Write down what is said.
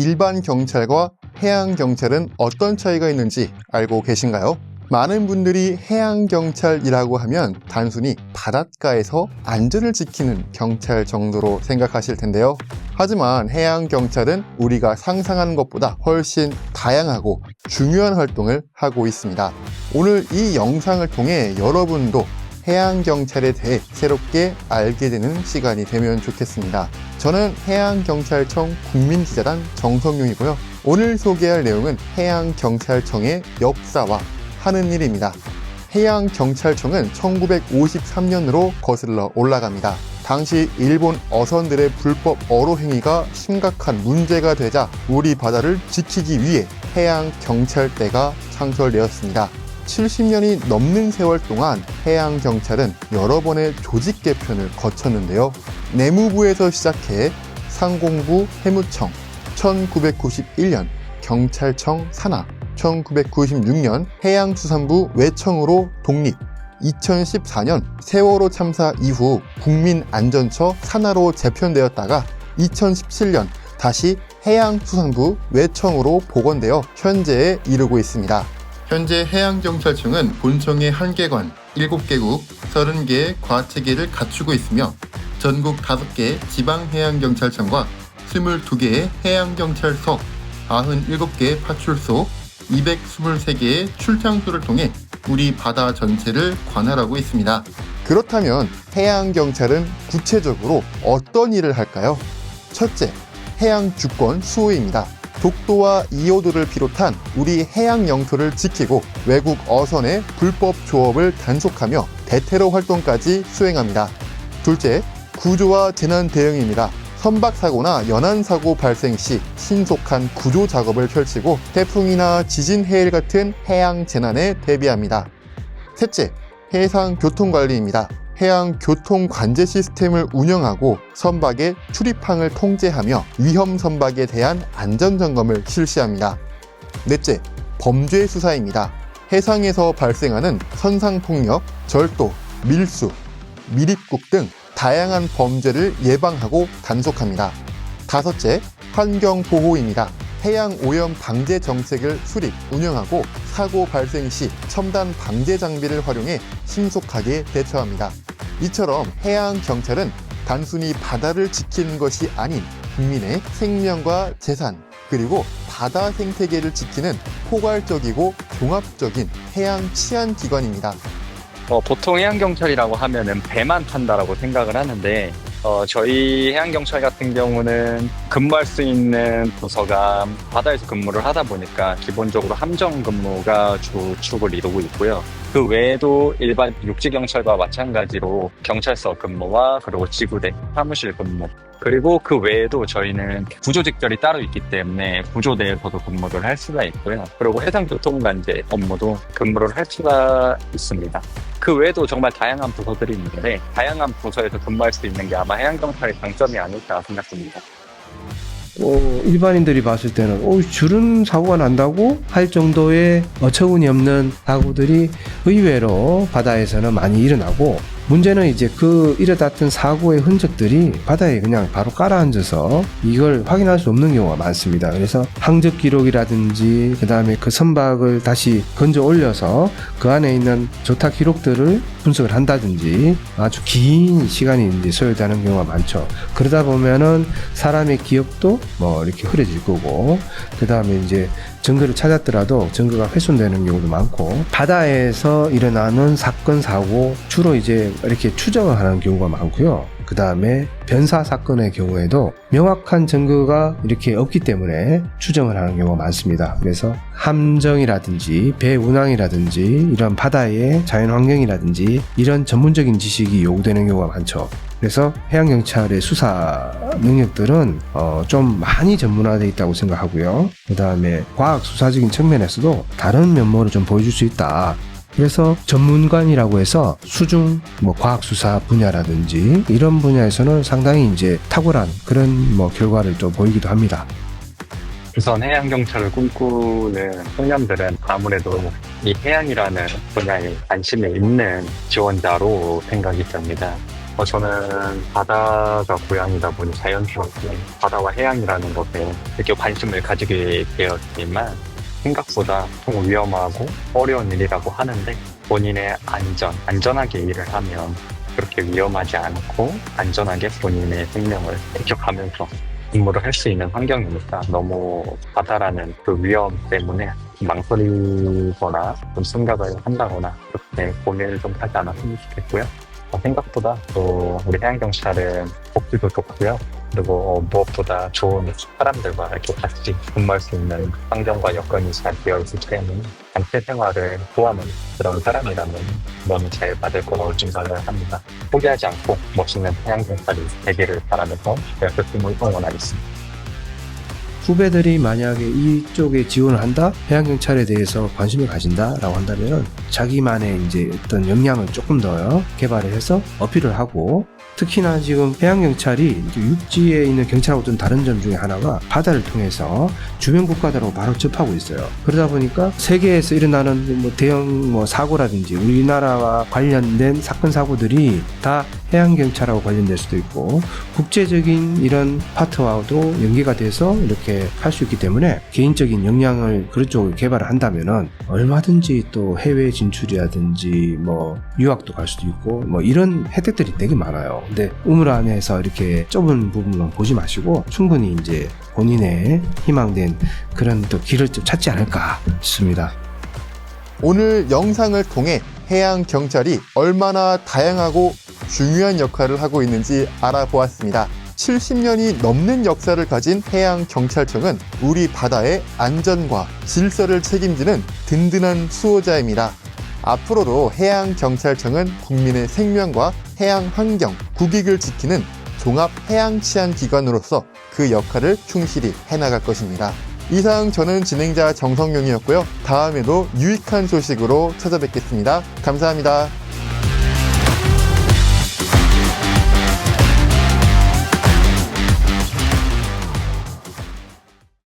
일반 경찰과 해양 경찰은 어떤 차이가 있는지 알고 계신가요? 많은 분들이 해양 경찰이라고 하면 단순히 바닷가에서 안전을 지키는 경찰 정도로 생각하실 텐데요. 하지만 해양 경찰은 우리가 상상하는 것보다 훨씬 다양하고 중요한 활동을 하고 있습니다. 오늘 이 영상을 통해 여러분도 해양 경찰에 대해 새롭게 알게 되는 시간이 되면 좋겠습니다. 저는 해양경찰청 국민기자단 정성용이고요. 오늘 소개할 내용은 해양경찰청의 역사와 하는 일입니다. 해양경찰청은 1953년으로 거슬러 올라갑니다. 당시 일본 어선들의 불법 어로 행위가 심각한 문제가 되자 우리 바다를 지키기 위해 해양경찰대가 창설되었습니다. 70년이 넘는 세월 동안 해양경찰은 여러 번의 조직 개편을 거쳤는데요. 내무부에서 시작해 상공부 해무청, 1991년 경찰청 산하, 1996년 해양수산부 외청으로 독립, 2014년 세월호 참사 이후 국민안전처 산하로 재편되었다가 2017년 다시 해양수산부 외청으로 복원되어 현재에 이르고 있습니다. 현재 해양경찰청은 본청의 1개관, 7개국, 30개의 과체계를 갖추고 있으며 전국 5개 지방해양경찰청과 22개의 해양경찰서, 97개의 파출소, 223개의 출장소를 통해 우리 바다 전체를 관할하고 있습니다. 그렇다면 해양경찰은 구체적으로 어떤 일을 할까요? 첫째, 해양주권 수호입니다. 독도와 이호도를 비롯한 우리 해양 영토를 지키고 외국 어선의 불법 조업을 단속하며 대테러 활동까지 수행합니다. 둘째, 구조와 재난 대응입니다. 선박사고나 연안사고 발생 시 신속한 구조 작업을 펼치고 태풍이나 지진, 해일 같은 해양 재난에 대비합니다. 셋째, 해상교통관리입니다. 해양 교통 관제 시스템을 운영하고 선박의 출입항을 통제하며 위험 선박에 대한 안전 점검을 실시합니다. 넷째, 범죄 수사입니다. 해상에서 발생하는 선상폭력, 절도, 밀수, 밀입국 등 다양한 범죄를 예방하고 단속합니다. 다섯째, 환경보호입니다. 해양 오염 방제 정책을 수립, 운영하고 사고 발생 시 첨단 방제 장비를 활용해 신속하게 대처합니다. 이처럼 해양 경찰은 단순히 바다를 지키는 것이 아닌 국민의 생명과 재산, 그리고 바다 생태계를 지키는 포괄적이고 종합적인 해양 치안 기관입니다. 보통 해양경찰이라고 하면은 배만 탄다라고 생각을 하는데, 저희 해양경찰 같은 경우는 근무할 수 있는 부서가 바다에서 근무를 하다 보니까 기본적으로 함정 근무가 주축을 이루고 있고요. 그 외에도 일반 육지경찰과 마찬가지로 경찰서 근무와 그리고 지구대, 사무실 근무, 그리고 그 외에도 저희는 구조직절이 따로 있기 때문에 구조대에서도 근무를 할 수가 있고요. 그리고 해상교통관제 업무도 근무를 할 수가 있습니다. 그 외에도 정말 다양한 부서들이 있는데 다양한 부서에서 근무할 수 있는 게 아마 해양경찰의 장점이 아닐까 생각합니다. 일반인들이 봤을 때는 저런 사고가 난다고 할 정도의 어처구니 없는 사고들이 의외로 바다에서는 많이 일어나고, 문제는 이제 그 일어났던 사고의 흔적들이 바다에 그냥 바로 깔아앉아서 이걸 확인할 수 없는 경우가 많습니다. 그래서 항적 기록이라든지 그 다음에 그 선박을 다시 건져 올려서 그 안에 있는 조타 기록들을 분석을 한다든지 아주 긴 시간이 이제 소요되는 경우가 많죠. 그러다 보면은 사람의 기억도 이렇게 흐려질 거고, 그 다음에 이제 증거를 찾았더라도 증거가 훼손되는 경우도 많고, 바다에서 일어나는 사건, 사고 주로 이제 이렇게 추정을 하는 경우가 많고요. 그 다음에 변사 사건의 경우에도 명확한 증거가 이렇게 없기 때문에 추정을 하는 경우가 많습니다. 그래서 함정이라든지 배 운항이라든지 이런 바다의 자연환경이라든지 이런 전문적인 지식이 요구되는 경우가 많죠. 그래서 해양경찰의 수사 능력들은 좀 많이 전문화되어 있다고 생각하고요. 그 다음에 과학 수사적인 측면에서도 다른 면모를 좀 보여줄 수 있다. 그래서 전문관이라고 해서 수중 과학 수사 분야라든지 이런 분야에서는 상당히 이제 탁월한 그런 결과를 또 보이기도 합니다. 우선 해양경찰을 꿈꾸는 청년들은 아무래도 이 해양이라는 분야에 관심이 있는 지원자로 생각이 됩니다. 저는 바다가 고향이다 보니 자연스럽게 바다와 해양이라는 것에 되게 관심을 가지게 되었지만 생각보다 좀 위험하고 어려운 일이라고 하는데 본인의 안전하게 일을 하면 그렇게 위험하지 않고 안전하게 본인의 생명을 지켜가면서 근무를 할 수 있는 환경이니까 너무 바다라는 그 위험 때문에 망설이거나 좀 생각을 한다거나 그렇게 고민을 좀 하지 않았으면 좋겠고요. 생각보다 또 우리 해양경찰은 복지도 좋고요. 그리고 무엇보다 좋은 사람들과 이렇게 같이 근무할 수 있는 환경과 여건이 잘 되어 있기 때문에 단체 생활을 좋아하는 그런 사람이라면 너무 잘 받을 거라고 생각을 합니다. 포기하지 않고 멋있는 해양경찰이 되기를 바라면서 제가 열심히 응원하겠습니다. 후배들이 만약에 이쪽에 지원을 한다, 해양경찰에 대해서 관심을 가진다라고 한다면 자기만의 이제 어떤 역량을 조금 더 개발을 해서 어필을 하고, 특히나 지금 해양경찰이 이제 육지에 있는 경찰하고 좀 다른 점 중에 하나가 바다를 통해서 주변 국가들하고 바로 접하고 있어요. 그러다 보니까 세계에서 일어나는 뭐 대형 사고라든지 우리나라와 관련된 사건 사고들이 다 해양경찰하고 관련될 수도 있고, 국제적인 이런 파트와도 연계가 돼서 이렇게 할 수 있기 때문에 개인적인 역량을 그쪽으로 개발을 한다면은 얼마든지 또 해외 진출이라든지 뭐 유학도 갈 수도 있고 뭐 이런 혜택들이 되게 많아요. 근데 우물 안에서 이렇게 좁은 부분만 보지 마시고 충분히 이제 본인의 희망된 그런 또 길을 좀 찾지 않을까 싶습니다. 오늘 영상을 통해 해양경찰이 얼마나 다양하고 중요한 역할을 하고 있는지 알아보았습니다. 70년이 넘는 역사를 가진 해양경찰청은 우리 바다의 안전과 질서를 책임지는 든든한 수호자입니다. 앞으로도 해양경찰청은 국민의 생명과 해양환경, 국익을 지키는 종합해양치안기관으로서 그 역할을 충실히 해나갈 것입니다. 이상 저는 진행자 정성용이었고요. 다음에도 유익한 소식으로 찾아뵙겠습니다. 감사합니다.